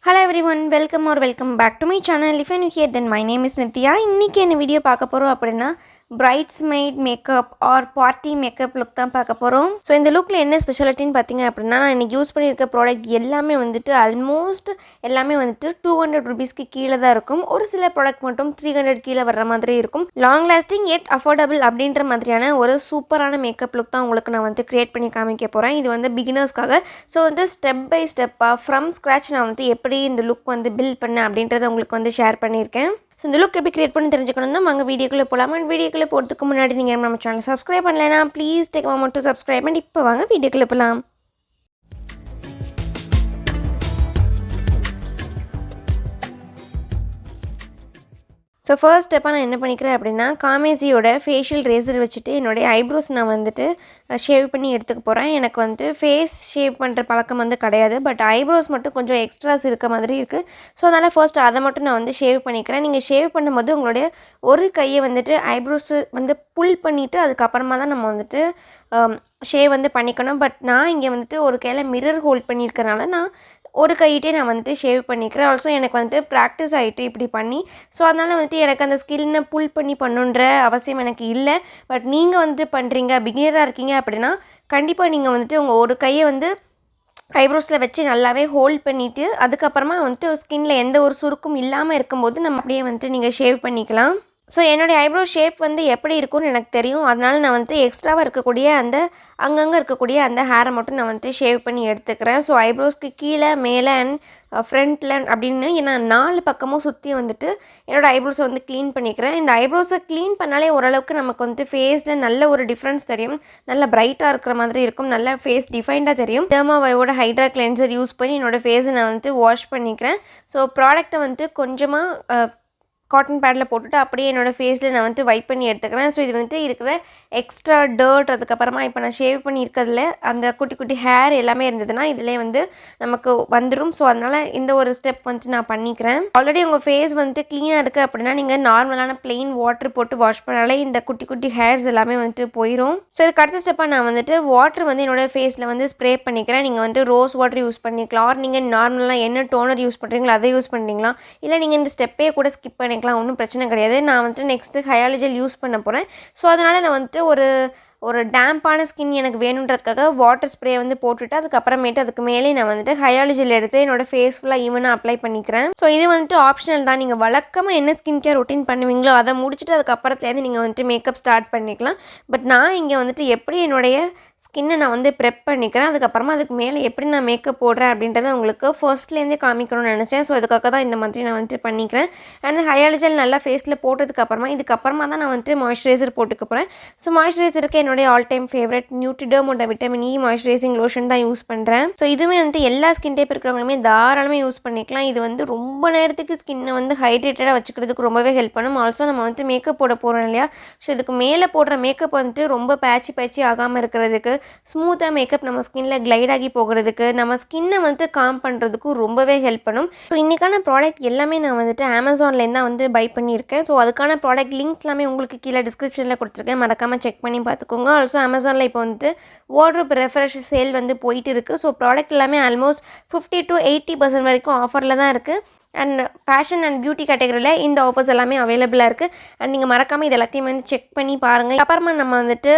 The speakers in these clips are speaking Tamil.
Hello everyone, welcome back to my channel. If you're new here, then my name is Nithya. இன்னைக்கு என்ன வீடியோ பார்க்க போறோம் அப்படினா bridesmaid makeup or party makeup look தான் பார்க்க போறோம். ஸோ இந்த லுக்கில் என்ன ஸ்பெஷாலிட்டின்னு பார்த்தீங்க அப்படின்னா, நான் இன்றைக்கி யூஸ் பண்ணியிருக்க ப்ராடக்ட் எல்லாமே வந்துட்டு ஆல்மோஸ்ட் எல்லாமே வந்துட்டு 200 ரூபீஸ்க்கு கீழே தான் இருக்கும். ஒரு சில ப்ராடக்ட் மட்டும் 300 கீழே வர்ற மாதிரி இருக்கும். லாங் லாஸ்டிங் எட் அஃபோர்டபுள் அப்படின்ற மாதிரியான ஒரு சூப்பரான மேக்கப் லுக் தான் உங்களுக்கு நான் வந்து க்ரியேட் பண்ணி காமிக்க போகிறேன். இது வந்து பிகினர்ஸ்க்காக. ஸோ வந்து ஸ்டெப் பை ஸ்டெப்பாக ஃப்ரம் ஸ்க்ராட்ச் நான் வந்து எப்படி இந்த லுக் வந்து பில்ட் பண்ணேன் அப்படின்றத உங்களுக்கு வந்து ஷேர் பண்ணியிருக்கேன். ஸோ இந்த லுக் எப்படி கிரியேட் பண்ணி தெரிஞ்சுக்கணும்னா வாங்க வீடியோக்குள்ளே போகலாம். அண்ட் வீடியோக்குள்ளே போகிறதுக்கு முன்னாடி நீங்கள் நம்ம சேனல் சப்ஸ்கிரைப் பண்ணலைன்னா please take moment to subscribe and இப்போ வாங்க வீடியோக்குள்ளே போகலாம். ஸோ ஃபர்ஸ்ட் ஸ்டெப்பாக நான் என்ன பண்ணிக்கிறேன் அப்படின்னா, காமேசியோட ஃபேஷியல் ரேசர் வச்சுட்டு என்னுடைய ஐப்ரோஸ் நான் வந்துட்டு ஷேவ் பண்ணி எடுத்துக்க போகிறேன். எனக்கு வந்துட்டு ஃபேஸ் ஷேவ் பண்ணுற பழக்கம் வந்து கிடையாது, பட் ஐப்ரோஸ் மட்டும் கொஞ்சம் எக்ஸ்ட்ராஸ் இருக்க மாதிரி இருக்குது. ஸோ அதனால் ஃபர்ஸ்ட் அதை மட்டும் நான் வந்து ஷேவ் பண்ணிக்கிறேன். நீங்கள் ஷேவ் பண்ணும்போது உங்களுடைய ஒரு கையை வந்துட்டு ஐப்ரோஸு வந்து புல் பண்ணிவிட்டு அதுக்கப்புறமா தான் நம்ம வந்துட்டு ஷேவ் வந்து பண்ணிக்கணும். பட் நான் இங்கே வந்துட்டு ஒரு கையில் மிரர் ஹோல்ட் பண்ணியிருக்கனால நான் ஒரு கையிட்டே நான் வந்துட்டு ஷேவ் பண்ணிக்கிறேன். ஆல்சோ எனக்கு வந்துட்டு ப்ராக்டிஸ் ஆகிட்டு இப்படி பண்ணி. ஸோ அதனால் வந்துட்டு எனக்கு அந்த ஸ்கில்னை புல் பண்ணி பண்ணுன்ற அவசியம் எனக்கு இல்லை. பட் நீங்கள் வந்துட்டு பண்ணுறீங்க, பிகினராக இருக்கீங்க அப்படின்னா கண்டிப்பாக நீங்கள் வந்துட்டு உங்கள் ஒரு கையை வந்து ஐப்ரோஸில் வச்சு நல்லாவே ஹோல்ட் பண்ணிவிட்டு அதுக்கப்புறமா வந்துட்டு ஸ்கின்னில் எந்த ஒரு சுருக்கும் இல்லாமல் இருக்கும்போது நம்ம அப்படியே வந்துட்டு நீங்கள் ஷேவ் பண்ணிக்கலாம். ஸோ என்னுடைய ஐப்ரோ ஷேப் வந்து எப்படி இருக்கும்னு எனக்கு தெரியும். அதனால் நான் வந்துட்டு எக்ஸ்ட்ராவாக இருக்கக்கூடிய அந்த அங்கங்கே இருக்கக்கூடிய அந்த ஹேரை மட்டும் நான் வந்துட்டு ஷேவ் பண்ணி எடுத்துக்கிறேன். ஸோ ஐப்ரோஸ்க்கு கீழே மேலே அண்ட் ஃப்ரண்ட்டில் அப்படின்னு நான் 4 பக்கமும் சுற்றி வந்துட்டு என்னோடய ஐப்ரோஸை வந்து க்ளீன் பண்ணிக்கிறேன். இந்த ஐப்ரோஸை க்ளீன் பண்ணாலே ஓரளவுக்கு நமக்கு வந்துட்டு ஃபேஸில் நல்ல ஒரு டிஃப்ரென்ஸ் தெரியும். நல்ல பிரைட்டாக இருக்கிற மாதிரி இருக்கும், நல்ல ஃபேஸ் டிஃபைண்டாக தெரியும். டெர்மாவைவோட ஹைட்ரா கிளென்சர் யூஸ் பண்ணி என்னோடய ஃபேஸை நான் வந்துட்டு வாஷ் பண்ணிக்கிறேன். ஸோ ப்ராடக்ட்டை வந்துட்டு கொஞ்சமாக காட்டன் பேடில் போட்டுட்டு அப்படியே என்னோடய ஃபேஸில் நான் வந்துட்டு வைப் பண்ணி எடுத்துக்கிறேன். ஸோ இது வந்துட்டு இருக்கிற எக்ஸ்ட்ரா டர்ட் அதுக்கப்புறமா இப்போ நான் ஷேவ் பண்ணி இருக்கிறதுல அந்த குட்டி குட்டி ஹேர் எல்லாமே இருந்ததுன்னா இதிலே வந்து நமக்கு வந்துடும். ஸோ அதனால் இந்த ஒரு ஸ்டெப் வந்துட்டு நான் பண்ணிக்கிறேன். ஆல்ரெடி உங்கள் ஃபேஸ் வந்துட்டு க்ளீனாக இருக்குது அப்படின்னா நீங்கள் நார்மலான ப்ளெயின் வாட்டர் போட்டு வாஷ் பண்ணாலே இந்த குட்டி குட்டி ஹேர்ஸ் எல்லாமே வந்துட்டு போயிடும். ஸோ இதுக்கு அடுத்த ஸ்டெப்பாக நான் வந்துட்டு வாட்டர் வந்து என்னோடய ஃபேஸில் வந்து ஸ்ப்ரே பண்ணிக்கிறேன். நீங்கள் வந்து ரோஸ் வாட்டர் யூஸ் பண்ணிக்கலாம், ஆர் நீங்கள் நார்மலாக என்ன டோனர் யூஸ் பண்ணுறீங்களோ அதை யூஸ் பண்ணிங்களா, இல்லை நீங்கள் இந்த ஸ்டெப்பே கூட ஸ்கிப் பண்ணிக்கலாம், ஒன்றும் பிரச்சனை கிடையாது. நான் வந்துட்டு நெக்ஸ்ட்டு ஹையாலஜல் யூஸ் பண்ண போகிறேன். ஸோ அதனால் நான் வந்துட்டு ஒரு டேம்பான ஸ்கின் எனக்கு வேணுன்றதுக்காக வாட்டர் ஸ்ப்ரே வந்து போட்டுட்டு அதுக்கப்புறமேட்டு அதுக்கு மேலே நான் வந்துட்டு ஹையாலஜல் எடுத்து என்னோடய ஃபேஸ் ஃபுல்லாக ஈவனாக அப்ளை பண்ணிக்கிறேன். ஸோ இது வந்துட்டு ஆப்ஷனல் தான். நீங்கள் வழக்கமாக என்ன ஸ்கின் கேர் ரொட்டீன் பண்ணுவீங்களோ அதை முடிச்சுட்டு அதுக்கப்புறத்துலேருந்து நீங்கள் வந்துட்டு மேக்கப் ஸ்டார்ட் பண்ணிக்கலாம். பட் நான் இங்கே வந்துட்டு எப்படி என்னுடைய ஸ்கின்னை நான் வந்து ப்ரெப் பண்ணிக்கிறேன், அதுக்கப்புறமா அதுக்கு மேலே எப்படி நான் மேக்கப் போடுறேன் அப்படின்றத உங்களுக்கு ஃபர்ஸ்ட்லேருந்தே காமிக்கணும்னு நினச்சேன். ஸோ அதுக்காக தான் இந்த மாதிரி நான் வந்துட்டு பண்ணிக்கிறேன். அண்ட் ஹையாலஜல் நல்லா ஃபேஸில் போட்டதுக்கப்புறமா இதுக்கப்புறமா தான் நான் வந்துட்டு மாய்ஸ்சரைசர் போட்டுக்க போகிறேன். ஸோ மாய்ஸ்சரைசருக்கு என்னுடைய ஆல் டைம் ஃபேவரட் நியூட்ரிடர்மோட விட்டமின் இ மாய்ஸ்சரைசிங் லோஷன் தான் யூஸ் பண்ணுறேன். ஸோ இதுவுமே வந்துட்டு எல்லா ஸ்கின் டைப் இருக்கிறவங்களுமே தாராளமாக யூஸ் பண்ணிக்கலாம். இது வந்து ரொம்ப நேரத்துக்கு ஸ்கின்னை வந்து ஹைட்ரேட்டடாக வச்சுக்கிறதுக்கு ரொம்பவே ஹெல்ப் பண்ணும். ஆல்சோ நம்ம வந்துட்டு மேக்கப் போட போகிறோம் இல்லையா, ஸோ இதுக்கு மேலே போடுற மேக்கப் வந்துட்டு ரொம்ப பேட்சி ஆகாமல் இருக்கிறதுக்கு, ஸ்மூத்தாக மேக்கப் நம்ம ஸ்கின்ல கிளைட் ஆகி போகிறதுக்கு, நம்ம ஸ்கின்னை வந்துட்டு காம் பண்ணுறதுக்கும் ரொம்பவே ஹெல்ப் பண்ணும். ஸோ இன்றைக்கான ப்ராடக்ட் எல்லாமே நான் வந்துட்டு அமேசான்லேருந்து தான் வந்து பை பண்ணியிருக்கேன். ஸோ அதுக்கான ப்ராடக்ட் லிங்க்ஸ் எல்லாமே உங்களுக்கு கீழே டிஸ்கிரிப்ஷனில் கொடுத்துருக்கேன், மறக்காமல் செக் பண்ணி பார்த்துக்கோங்க. ஆல்சோ அமேசானில் இப்போ வந்துட்டு வார்ட்ரோப் ரெஃப்ரெஷ் சேல் வந்து போயிட்டு இருக்குது. ஸோ ப்ராடக்ட் எல்லாமே ஆல்மோஸ்ட் 50 to 80% வரைக்கும் ஆஃபரில் தான் இருக்குது. அண்ட் ஃபேஷன் அண்ட் பியூட்டி கேட்டகரியில் இந்த ஆஃபர்ஸ் எல்லாமே அவைலபிளாக இருக்குது. அண்ட் நீங்கள் மறக்காமல் இது எல்லாத்தையும் வந்து செக் பண்ணி பாருங்கள். அப்புறமா நம்ம வந்துட்டு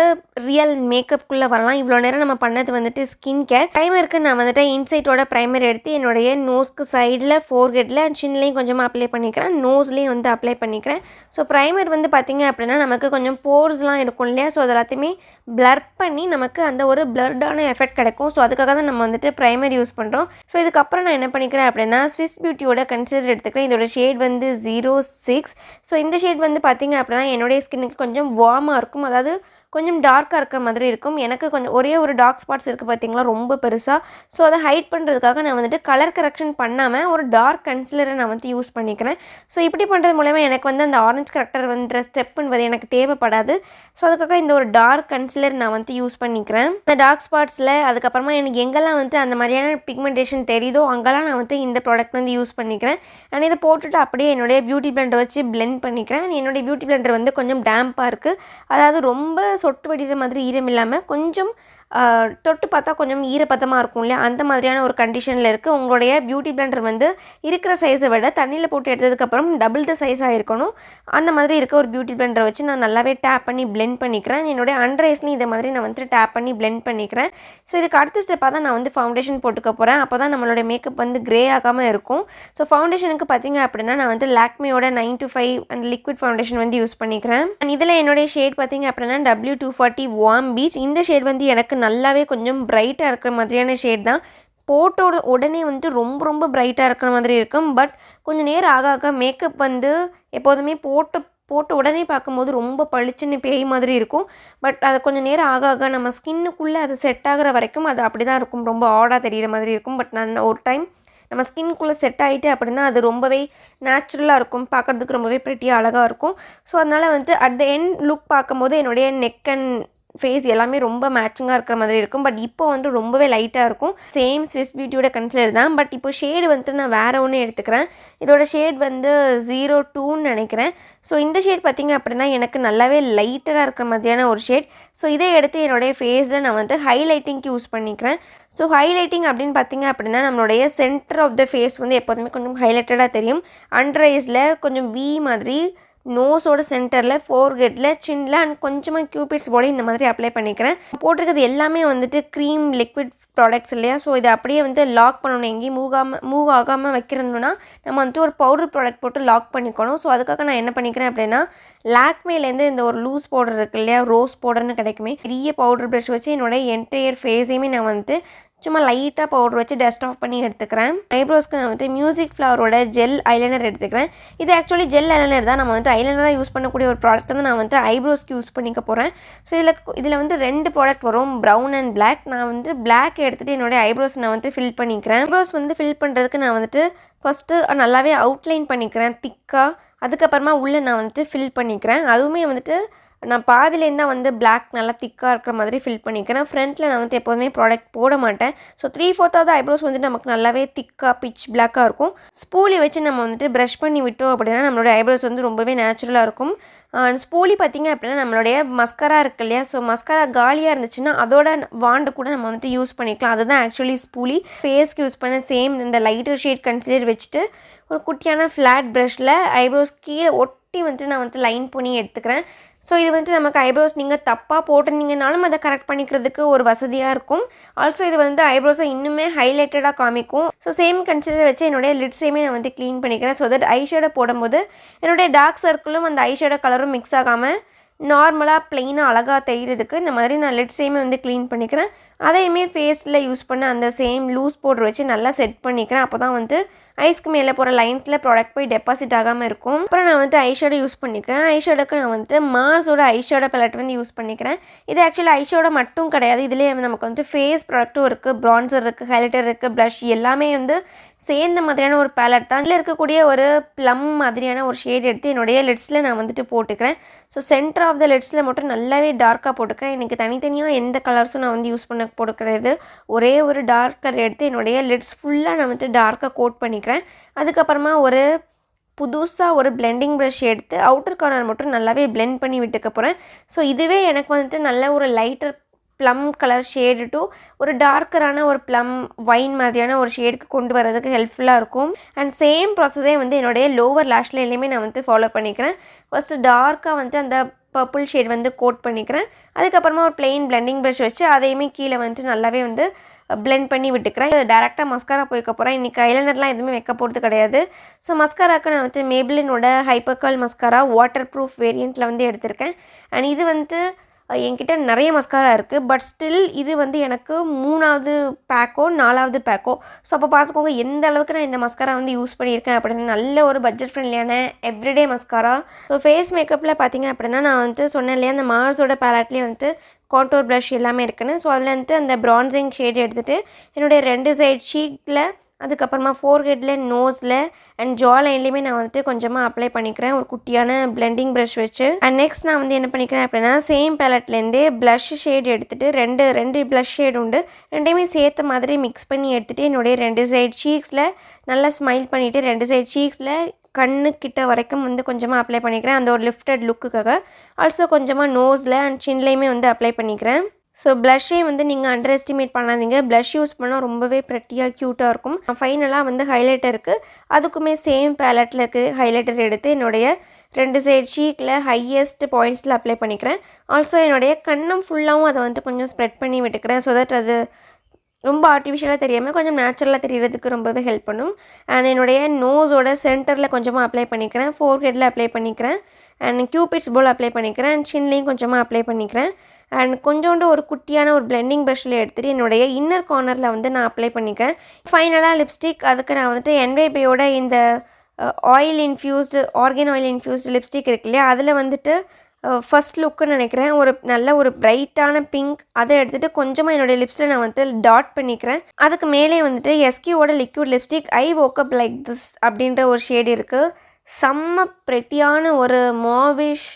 ரியல் மேக்கப்புக்குள்ளே வரலாம். இவ்வளோ நேரம் நம்ம பண்ணது வந்துட்டு ஸ்கின் கேர். ப்ரைமருக்கு நான் வந்துட்டு இன்சைட்டோட ப்ரைமர் எடுத்து என்னுடைய நோஸ்க்கு சைடில், ஃபோர்ஹெட்டில் அண்ட் சின்லையும் கொஞ்சமாக அப்ளை பண்ணிக்கிறேன், நோஸ்லேயும் வந்து அப்ளை பண்ணிக்கிறேன். ஸோ ப்ரைமர் வந்து பார்த்திங்க அப்படின்னா நமக்கு கொஞ்சம் போர்ஸ்லாம் இருக்கும் இல்லையா, ஸோ அது எல்லாத்தையுமே பிளர் பண்ணி நமக்கு அந்த ஒரு பிளர்டான எஃபெக்ட் கிடைக்கும். ஸோ அதுக்காக தான் நம்ம வந்துட்டு ப்ரைமர் யூஸ் பண்ணுறோம். ஸோ இதுக்கப்புறம் நான் என்ன பண்ணிக்கிறேன் அப்படின்னா ஸ்விஸ் பியூட்டியோட கன்சிடர் எடுத்துக்கிறேன். இதோட ஷேட் வந்து 06. ஸோ இந்த ஷேட் வந்து பார்த்திங்க அப்படின்னா என்னுடைய ஸ்கின்னுக்கு கொஞ்சம் வார்மாக இருக்கும், அதாவது கொஞ்சம் டார்க்காக இருக்கிற மாதிரி இருக்கும். எனக்கு கொஞ்சம் ஒரே ஒரு டார்க் ஸ்பாட்ஸ் இருக்குது பார்த்திங்களா, ரொம்ப பெருசாக. ஸோ அதை ஹைட் பண்ணுறதுக்காக நான் வந்துட்டு கலர் கரெக்ஷன் பண்ணாமல் ஒரு டார்க் கன்சிலரை நான் வந்து யூஸ் பண்ணிக்கிறேன். ஸோ இப்படி பண்ணுறது மூலமா எனக்கு வந்து அந்த ஆரஞ்ச் கரெக்டர் வந்து ஸ்டெப்புன்றது எனக்கு தேவைப்படாது. ஸோ அதுக்காக இந்த ஒரு டார்க் கன்சிலர் நான் வந்து யூஸ் பண்ணிக்கிறேன். இந்த டார்க் ஸ்பாட்ஸில் அதுக்கப்புறமா எனக்கு எங்கெல்லாம் வந்துட்டு அந்த மாதிரியான பிக்மெண்டேஷன் தெரியுதோ அங்கெல்லாம் நான் வந்து இந்த ப்ராடக்ட் வந்து யூஸ் பண்ணிக்கிறேன். அண்ட் இதை போட்டுட்டு அப்படியே என்னுடைய பியூட்டி பிளெண்டர் வச்சு பிளெண்ட் பண்ணிக்கிறேன். என்னுடைய பியூட்டி பிளெண்டர் வந்து கொஞ்சம் டேம்பாக இருக்குது, அதாவது ரொம்ப சொட்டு வடிகிற மாதிரி ஈரம் இல்லாமல் கொஞ்சம் தொட்டு பார்த்தா கொஞ்சம் ஈரப்பதமாக இருக்கும் இல்லையா, அந்த மாதிரியான ஒரு கண்டிஷனில் இருக்குது. உங்களுடைய பியூட்டி பிளெண்டர் வந்து இருக்கிற சைஸை விட தண்ணியில் போட்டு எடுத்ததுக்கப்புறம் டபுள் த சைஸாக இருக்கணும். அந்த மாதிரி இருக்க ஒரு பியூட்டி பிளெண்டரை வச்சு நான் நல்லாவே டேப் பண்ணி பிளெண்ட் பண்ணிக்கிறேன். என்னுடைய அண்டர் ஐஸ்லையும் இதை மாதிரி நான் வந்துட்டு டேப் பண்ணி பிளெண்ட் பண்ணிக்கிறேன். ஸோ இதுக்கு அடுத்த ஸ்டெப்பாக தான் நான் வந்து ஃபவுண்டேஷன் போட்டுக்க போகிறேன். அப்போ தான் நம்மளோட மேக்கப் வந்து கிரே ஆகாமல் இருக்கும். ஸோ ஃபவுண்டேஷனுக்கு பார்த்தீங்க அப்படின்னா நான் வந்து லாக்மேயோட 925 அந்த லிக்விட் ஃபவுண்டேஷன் வந்து யூஸ் பண்ணிக்கிறேன். அண்ட் இதில் என்னுடைய ஷேட் பார்த்தீங்க அப்படின்னா W240 வார்ம் பீச். இந்த ஷேட் வந்து எனக்கு நல்லாவே கொஞ்சம் பிரைட்டாக இருக்கிற மாதிரியான ஷேட் தான். போட்டோட உடனே வந்து ரொம்ப ரொம்ப பிரைட்டாக இருக்கிற மாதிரி இருக்கும். பட் கொஞ்சம் நேரம் ஆக ஆக மேக்கப் வந்து எப்போதுமே போட்ட உடனே பார்க்கும்போது ரொம்ப பளிச்சுன்னு பேய் மாதிரி இருக்கும். பட் அது கொஞ்சம் நேரம் ஆக ஆக நம்ம ஸ்கின்னுக்குள்ளே அது செட் ஆகிற வரைக்கும் அது அப்படி தான் இருக்கும். ரொம்ப ஆடாக தெரிகிற மாதிரி இருக்கும். பட் நான் ஒரு டைம் நம்ம ஸ்கின்குள்ளே செட் ஆகிட்டு அப்படின்னா அது ரொம்பவே நேச்சுரலாக இருக்கும், பார்க்குறதுக்கு ரொம்பவே ப்ரெட்டியாக அழகாக இருக்கும். ஸோ அதனால் வந்துட்டு அட் த எண்ட் லுக் பார்க்கும்போது என்னுடைய நெக் அண்ட் ஃபேஸ் எல்லாமே ரொம்ப மேட்சிங்காக இருக்கிற மாதிரி இருக்கும். பட் இப்போ வந்து ரொம்பவே லைட்டாக இருக்கும். சேம் ஸ்விஸ் பியூட்டியோட கன்சிலர் தான். பட் இப்போ ஷேடு வந்துட்டு நான் வேறு ஒன்று எடுத்துக்கிறேன். இதோட ஷேட் வந்து 02ன்னு நினைக்கிறேன். ஸோ இந்த ஷேட் பார்த்திங்க அப்படின்னா எனக்கு நல்லாவே லைட்டராக இருக்கிற மாதிரியான ஒரு ஷேட். ஸோ இதை எடுத்து என்னுடைய ஃபேஸில் நான் வந்து ஹைலைட்டிங்க்கு யூஸ் பண்ணிக்கிறேன். ஸோ ஹைலைட்டிங் அப்படின்னு பார்த்திங்க அப்படின்னா நம்மளுடைய சென்டர் ஆஃப் த ஃபேஸ் வந்து எப்போதுமே கொஞ்சம் ஹைலைட்டடாக தெரியும். அண்டர் ஐஸில் கொஞ்சம் வி மாதிரி, நோஸோட சென்டரில், ஃபோர்ஹெட்டில், சின்னில் அண்ட் கொஞ்சமாக கியூபிட்ஸ் போல இந்த மாதிரி அப்ளை பண்ணிக்கிறேன். போட்டிருக்கிறது எல்லாமே வந்துட்டு க்ரீம் லிக்விட் ப்ராடக்ட்ஸ் இல்லையா. ஸோ இதை அப்படியே வந்து லாக் பண்ணணும். எங்கேயும் மூவ் ஆகாமல் வைக்கிறதுனா நம்ம வந்துட்டு ஒரு பவுடர் ப்ராடக்ட் போட்டு லாக் பண்ணிக்கணும். ஸோ அதுக்காக நான் என்ன பண்ணிக்கிறேன் அப்படின்னா லாக்மேலேருந்து இந்த ஒரு லூஸ் பவுடர் இருக்குது இல்லையா, ரோஸ் பவுடர்னு கிடைக்குமே, பெரிய பவுடர் ப்ரஷ் வச்சு என்னோடய என்டையர் ஃபேஸையுமே நான் வந்துட்டு சும்மா லைட்டாக பவுடர் வச்சு டஸ்ட் ஆஃப் பண்ணி எடுத்துக்கிறேன். ஐப்ரோஸ்க்கு நான் வந்து மியூசிக் ஃப்ளவரோட ஜெல் ஐலைனர் எடுத்துக்கிறேன். இது ஆக்சுவலி ஜெல் ஐலைனர் தான். நம்ம வந்து ஐலைனராக யூஸ் பண்ணக்கூடிய ஒரு ப்ராடக்ட் தான் நான் வந்து ஐப்ரோஸ்க்கு யூஸ் பண்ணிக்க போகிறேன். ஸோ இதில் வந்து 2 ப்ராடக்ட் வரும், ப்ரௌன் அண்ட் பிளாக். நான் வந்து பிளாக் எடுத்துகிட்டு என்னோடய ஐப்ரோஸ் நான் வந்து ஃபில் பண்ணிக்கிறேன். ஐப்ரோஸ் வந்து ஃபில் பண்ணுறதுக்கு நான் வந்துட்டு ஃபஸ்ட்டு நல்லாவே அவுட்லைன் பண்ணிக்கிறேன் திக்காக. அதுக்கப்புறமா உள்ளே நான் வந்துட்டு ஃபில் பண்ணிக்கிறேன். அதுவுமே வந்துட்டு நான் பாதிலேருந்து தான் வந்து பிளாக் நல்லா திக்காக இருக்கிற மாதிரி ஃபில் பண்ணிக்கிறேன். ஃப்ரண்ட்டில் நான் வந்து எப்போதுமே ப்ராடக்ட் போட மாட்டேன். ஸோ 3/4 ஐப்ரோஸ் வந்துட்டு நமக்கு நல்லாவே திக்காக பிச் பிளாக்காக இருக்கும். ஸ்பூலி வச்சு நம்ம வந்துட்டு ப்ரஷ் பண்ணி விட்டோம் அப்படின்னா நம்மளோட ஐப்ரோஸ் வந்து ரொம்பவே நேச்சுரலாக இருக்கும். ஸ்பூலி பார்த்திங்க அப்படின்னா நம்மளுடைய மஸ்காரா இருக்குது இல்லையா, ஸோ மஸ்காரா காலியாக இருந்துச்சுன்னா அதோட வாண்டு கூட நம்ம வந்துட்டு யூஸ் பண்ணிக்கலாம். அதுதான் ஆக்சுவலி ஸ்பூலி. ஃபேஸ்க்கு யூஸ் பண்ண சேம் இந்த லைட்டர் ஷேட் கன்சிலர் வச்சுட்டு ஒரு குட்டியான ஃப்ளாட் ப்ரஷில் ஐப்ரோஸ் கீழே ஒட்டி வந்துட்டு நான் வந்து லைன் பண்ணி எடுத்துக்கிறேன். ஸோ இது வந்துட்டு நமக்கு ஐப்ரோஸ் நீங்கள் தப்பாக போட்டிருந்தீங்கனாலும் அதை கரெக்ட் பண்ணிக்கிறதுக்கு ஒரு வசதியாக இருக்கும். ஆல்சோ இது வந்து ஐப்ரோஸை இன்னுமே ஹைலைட்டடாக காமிக்கும். ஸோ சேம் கன்சிலர் வச்சு என்னுடைய லிட்ஸையுமே நான் வந்து க்ளீன் பண்ணிக்கிறேன். ஸோ தட் ஐஷேடோ போடும்போது என்னுடைய டார்க் சர்க்கிளும் அந்த ஐஷேடோ கலரும் மிக்ஸ் ஆகாமல் நார்மலாக ப்ளெயினாக அழகாக தெரிகிறதுக்கு இந்த மாதிரி நான் லிட்ஸையுமே வந்து க்ளீன் பண்ணிக்கிறேன். அதையுமே ஃபேஸில் யூஸ் பண்ண அந்த சேம் லூஸ் பவுடர் வச்சு நல்லா செட் பண்ணிக்கிறேன். அப்போ தான் வந்து ஐஸ்க்கு மேலே போகிற லைன்ஸில் ப்ராடக்ட் போய் டெபாசிட் ஆகாமல் இருக்கும். அப்புறம் நான் வந்து ஐஷேடோ யூஸ் பண்ணிக்கிறேன். ஐஷேடோக்கு நான் வந்து மார்ஸோட ஐஷேடோ பேலட் வந்து யூஸ் பண்ணிக்கிறேன். இது ஆக்சுவலி ஐஷேடோ மட்டும் கிடையாது, இதிலே நமக்கு வந்து ஃபேஸ் ப்ராடக்ட்டும் இருக்குது, ப்ரான்சர் இருக்குது, ஹைலைட்டர் இருக்குது, ப்ளஷ் எல்லாமே வந்து சேர்ந்த மாதிரியான ஒரு பேலட் தான். இதில் இருக்கக்கூடிய ஒரு ப்ளம் மாதிரியான ஒரு ஷேட் எடுத்து என்னுடைய லிட்ஸில் நான் வந்துட்டு போட்டுக்கிறேன். ஸோ சென்டர் ஆஃப் த லிட்ஸில் மட்டும் நல்லாவே டார்க்காக போட்டுக்கிறேன். எனக்கு தனித்தனியாக எந்த கலர்ஸும் நான் வந்து யூஸ் பண்ண போட்டுக்கிறது. ஒரே ஒரு டார்க் கலர் எடுத்து என்னுடைய லிட்ஸ் ஃபுல்லாக நான் வந்துட்டு டார்க்காக கோட் பண்ணிக்கிறேன். அதுக்கப்புறமா ஒரு புதுசாக ஒரு பிளெண்டிங் ப்ரஷ் எடுத்து அவுட்டர் கார்னர் மட்டும் நல்லாவே பிளெண்ட் பண்ணி விட்டுக்க போகிறேன். ஸோ இதுவே எனக்கு வந்துட்டு நல்ல ஒரு lighter plum colour shade to ஒரு டார்க்கரான ஒரு ப்ளம் வைன் மாதிரியான ஒரு ஷேடுக்கு கொண்டு வரதுக்கு ஹெல்ப்ஃபுல்லாக இருக்கும். அண்ட் சேம் ப்ராசஸே வந்து என்னுடைய லோவர் லேஷ் லைன்லையுமே நான் வந்து ஃபாலோ பண்ணிக்கிறேன். ஃபஸ்ட்டு டார்க்காக வந்து அந்த பர்பிள் ஷேட் வந்து கோட் பண்ணிக்கிறேன். அதுக்கப்புறமா ஒரு பிளெயின் பிளெண்டிங் ப்ரஷ் வச்சு அதையுமே கீழே வந்துட்டு நல்லாவே வந்து பிளெண்ட் பண்ணி விட்டுக்கிறேன். டேரெக்டாக மஸ்காரா போய்க்க போகிறேன். இன்றைக்கி ஐலைனர்லாம் எதுவுமே வைக்க போகிறது கிடையாது. ஸோ மஸ்காராக்கு நான் வந்து மேபிளினோட ஹைப்பர்கர்ல் மஸ்காரா வாட்டர் ப்ரூஃப் வேரியண்ட்டில் வந்து எடுத்திருக்கேன். அண்ட் இது வந்து என்கிட்ட நிறைய மஸ்காரா இருக்குது. பட் ஸ்டில் இது வந்து எனக்கு 3வது பேக்கோ 4வது பேக்கோ. ஸோ அப்போ பார்த்துக்கோங்க எந்த அளவுக்கு நான் இந்த மஸ்காரா வந்து யூஸ் பண்ணியிருக்கேன் அப்படின்னு. நல்ல ஒரு பட்ஜெட் ஃப்ரெண்ட்லியான எவ்ரிடே மஸ்காரா. ஸோ ஃபேஸ் மேக்கப்பில் பார்த்திங்க அப்படின்னா நான் வந்து சொன்னேன் இல்லையா, அந்த மார்ஸோட பேலட்லேயே வந்து கான்டோர் ப்ளஷ் எல்லாமே இருக்குன்னு. ஸோ அதில் வந்து அந்த ப்ரான்சிங் ஷேட் எடுத்துகிட்டு என்னுடைய 2 சைட் சீக்கில், அதுக்கப்புறமா ஃபோர்ஹெட்டில், நோஸில் அண்ட் ஜா லைன்லேயுமே நான் வந்துட்டு கொஞ்சமாக அப்ளை பண்ணிக்கிறேன் ஒரு குட்டியான பிளெண்டிங் ப்ரஷ் வச்சு. அண்ட் நெக்ஸ்ட் நான் வந்து என்ன பண்ணிக்கிறேன் அப்படின்னா சேம் பேலட்லேருந்தே ப்ளஷ் ஷேட் எடுத்துகிட்டு ரெண்டு ப்ளஷ் ஷேட் உண்டு, ரெண்டையுமே சேர்த்த மாதிரி மிக்ஸ் பண்ணி எடுத்துகிட்டு என்னுடைய 2 சைட் சீக்ஸில் நல்லா ஸ்மைல் பண்ணிவிட்டு 2 சைட் சீக்ஸில் கண்ணுக்கிட்ட வரைக்கும் வந்து கொஞ்சமாக அப்ளை பண்ணிக்கிறேன் அந்த ஒரு லிஃப்டட் லுக்குக்காக. ஆல்சோ கொஞ்சமாக நோஸில் அண்ட் சின்லேயுமே வந்து அப்ளை பண்ணிக்கிறேன். ஸோ ப்ளஷ்ஷையும் வந்து நீங்கள் அண்டர் எஸ்டிமேட் பண்ணாதீங்க. ப்ளஷ் யூஸ் பண்ணால் ரொம்பவே ப்ரெட்டியாக க்யூட்டாக இருக்கும். ஃபைனலாக வந்து ஹைலைட்டருக்கு அதுக்குமே சேம் பேலட்டில் இருக்குது ஹைலைட்டர் எடுத்து என்னுடைய 2 சைட் சீக்கில் ஹையஸ்ட் பாயிண்ட்ஸில் அப்ளை பண்ணிக்கிறேன். ஆல்சோ என்னுடைய கண்ணம் ஃபுல்லாகவும் அதை வந்து கொஞ்சம் ஸ்ப்ரெட் பண்ணி விட்டுக்கிறேன். ஸோ தட் அது ரொம்ப ஆர்டிஃபிஷியலாக தெரியாமல் கொஞ்சம் நேச்சுரலாக தெரியறதுக்கு ரொம்பவே ஹெல்ப் பண்ணும். அண்ட் என்னுடைய நோஸோட சென்டரில் கொஞ்சமாக அப்ளை பண்ணிக்கிறேன். ஃபோர்ஹெட்டில் அப்ளை பண்ணிக்கிறேன். அண்ட் கியூபிட்ஸ் போல் அப்ளை பண்ணிக்கிறேன். அண்ட் சின்லேயும் கொஞ்சமாக அப்ளை பண்ணிக்கிறேன். அண்ட் கொஞ்சோண்டு ஒரு குட்டியான ஒரு பிளெண்டிங் ப்ரஷில் எடுத்துகிட்டு என்னுடைய இன்னர் கார்னரில் வந்து நான் அப்ளை பண்ணிக்கிறேன். ஃபைனலாக லிப்ஸ்டிக் அதுக்கு நான் வந்துட்டு NYBயோட இந்த oil infused organ oil infused lipstick இருக்கு இல்லையா, அதில் வந்துட்டு ஃபஸ்ட் லுக்குன்னு நினைக்கிறேன். ஒரு நல்ல ஒரு பிரைட்டான பிங்க் அதை எடுத்துகிட்டு கொஞ்சமாக என்னுடைய லிப்ஸில் நான் வந்து டாட் பண்ணிக்கிறேன். அதுக்கு மேலே வந்துட்டு எஸ்கியோட liquid lipstick I woke up like this அப்படின்ற ஒரு ஷேடு இருக்குது. செம்ம ப்ரெட்டியான ஒரு மாவிஷ்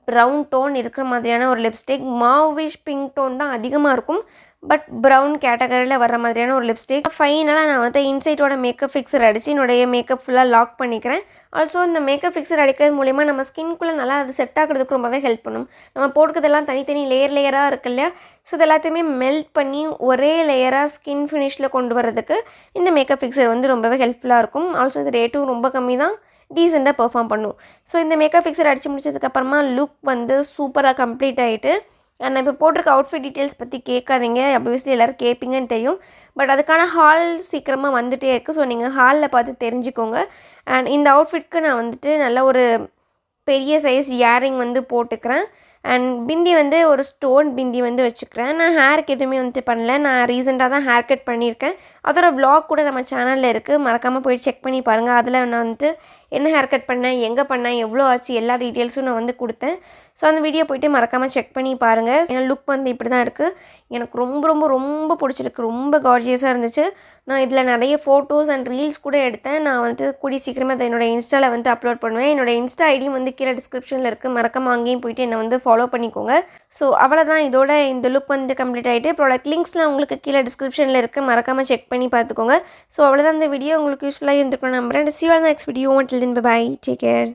ப்ரௌன் டோன் இருக்கிற மாதிரியான ஒரு லிப்ஸ்டிக். மாவிஷ் பிங்க் டோன் தான் அதிகமாக இருக்கும், பட் ப்ரௌன் கேட்டகரியில் வர மாதிரியான ஒரு லிப்ஸ்டிக். ஃபைனலாக நான் வந்து இன்சைட்டோட மேக்கப் ஃபிக்ஸர் அடித்து என்னுடைய மேக்கப் ஃபுல்லாக லாக் பண்ணிக்கிறேன். ஆல்சோ இந்த மேக்கப் ஃபிக்ஸர் அடிக்கிறது மூலிமா நம்ம ஸ்கின்குள்ளே நல்லா அது செட் ஆகிறதுக்கு ரொம்பவே ஹெல்ப் பண்ணும். நம்ம போட்டுக்கிறதெல்லாம் தனித்தனி லேயராக இருக்கு இல்லையா, ஸோ இது எல்லாத்தையுமே மெல்ட் பண்ணி ஒரே லேயராக ஸ்கின் ஃபினிஷில் கொண்டு வரதுக்கு இந்த மேக்கப் ஃபிக்ஸர் வந்து ரொம்பவே ஹெல்ப்ஃபுல்லாக இருக்கும். ஆல்சோ இது ரேட்டும் ரொம்ப கம்மி தான், டீசெண்டாக பெர்ஃபார்ம் பண்ணும். ஸோ இந்த மேக்கப் ஃபிக்ஸர் அடித்து முடிச்சதுக்கப்புறமா லுக் வந்து சூப்பராக கம்ப்ளீட் ஆகிட்டு, நான் இப்போ போட்டிருக்க அவுட்ஃபிட் டீட்டெயில்ஸ் பற்றி கேட்காதீங்க, ஆப்வியஸ்லி எல்லோரும் கேட்பீங்கன்னு தெரியும். பட் அதுக்கான ஹால் சீக்கிரமாக வந்துகிட்டே இருக்குது. ஸோ நீங்கள் ஹாலில் பார்த்து தெரிஞ்சுக்கோங்க. அண்ட் இந்த அவுட்ஃபிட்க்கு நான் வந்துட்டு நல்ல ஒரு பெரிய சைஸ் இயரிங் வந்து போட்டுக்கிறேன். அண்ட் பிந்தி வந்து ஒரு ஸ்டோன் பிந்தி வந்து வச்சுக்கிறேன். நான் ஹேருக்கு எதுவுமே வந்துட்டு பண்ணல, நான் ரீசெண்டாக தான் ஹேர் கட் பண்ணியிருக்கேன். அதோட வ்ளாக் கூட நம்ம சேனலில் இருக்குது, மறக்காமல் போய்ட்டு செக் பண்ணி பாருங்கள். அதில் நான் வந்துட்டு என்ன ஹேர் கட் பண்ணேன், எங்கே பண்ணேன், எவ்வளோ ஆச்சு, எல்லா டீட்டெயில்ஸும் நான் வந்து கொடுத்தேன். ஸோ அந்த வீடியோ போய்ட்டு மறக்காமல் செக் பண்ணி பாருங்கள். ஏன்னா லுக் வந்து இப்படி தான் இருக்குது. எனக்கு ரொம்ப ரொம்ப ரொம்ப பிடிச்சிருக்கு, ரொம்ப கார்ஜியஸாக இருந்துச்சு. நான் இதில் நிறைய ஃபோட்டோஸ் அண்ட் ரீல்ஸ் கூட எடுத்தேன். நான் வந்து கூடி சீக்கிரமாக அதை என்னோடய இன்ஸ்டாவில் வந்து அப்லோட் பண்ணுவேன். என்னோடய இன்ஸ்டா ஐடியும் வந்து கீழே டிஸ்கிரிப்ஷனில் இருக்குது, மறக்காமல் அங்கேயும் போய்ட்டு என்னை வந்து ஃபாலோ பண்ணிக்கோங்க. ஸோ அவ்வளோதான், இதோட இந்த லுக் வந்து கம்ப்ளீட் ஆகிட்டு. ப்ராடக்ட் லிங்க்ஸ்லாம் உங்களுக்கு கீழே டிஸ்கிரிப்ஷனில் இருக்குது, மறக்காமல் செக் பண்ணி பார்த்துக்கோங்க. ஸோ அவ்வளோதான், இந்த வீடியோ உங்களுக்கு யூஸ்ஃபுல்லாக இருந்துக்கணும் நம்புறேன். See you on the next video. Until then, bye bye, take care.